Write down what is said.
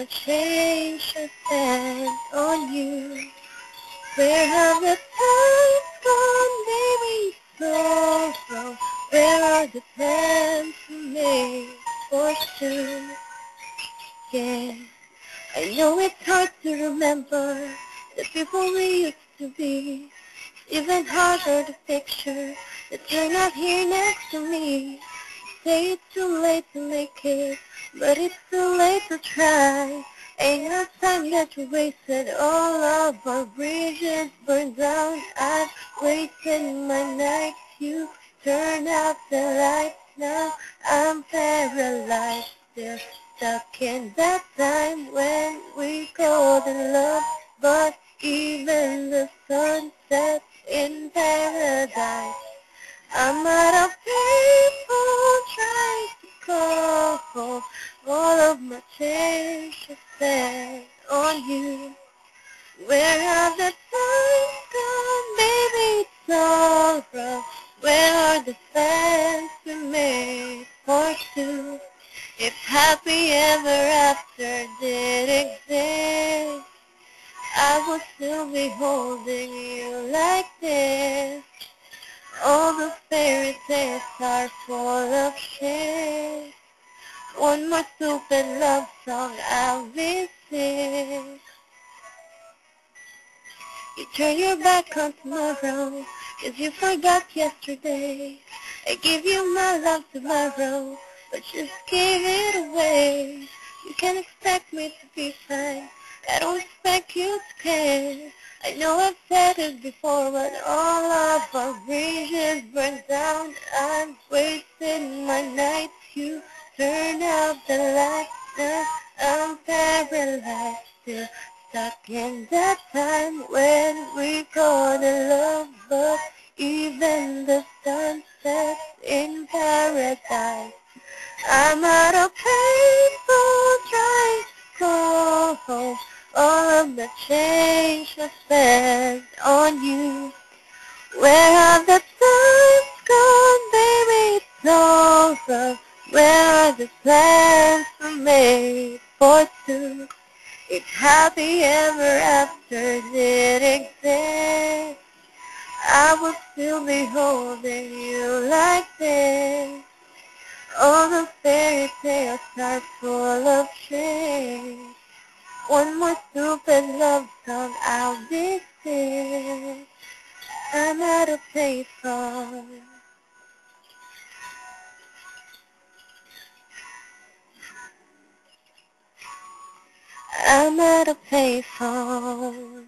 the change I spent on you. Where have the times gone, baby, sorrow? Where are the plans we made for two? Yeah, I know it's hard to remember the people we used to be. Even harder to picture that you're not here next to me. Say it's too late to make it, but it's too late to try. Ain't no time that you wasted, all of our bridges burned down. I've wasted my nights, you turned out the lights. Now I'm paralyzed, still stuck in that time when we called it love. But even the sun sets in paradise. I'm out of people trying to call home. All of my change is spent on you. Where have the times gone, baby, it's all rough. Where are the plans we made for two? If happy ever after did exist, I would still be holding you like this. All the fairy tales are full of shit. One more stupid love song I'll be sick. You turn your back on tomorrow, 'cause you forgot yesterday. I give you my love tomorrow, but just give it away. You can't expect me to be fine, I don't expect you to care. I know I've said it before, but all of our bridges burned down. I'm wasting my nights, you turn out the lights. Now I'm paralyzed, still stuck in that time when we called it love. But even the sun sets in paradise. I'm out of people trying to call home. All of the change I spent on you. Where have the times gone, baby, it's all rough. Where are the plans we made for two? If happy ever after did exist, I would still be holding you like this. All the fairy tales are full of shit. One more stupid love song I'll be sick. I'm out of Payphone. I'm out of Payphone.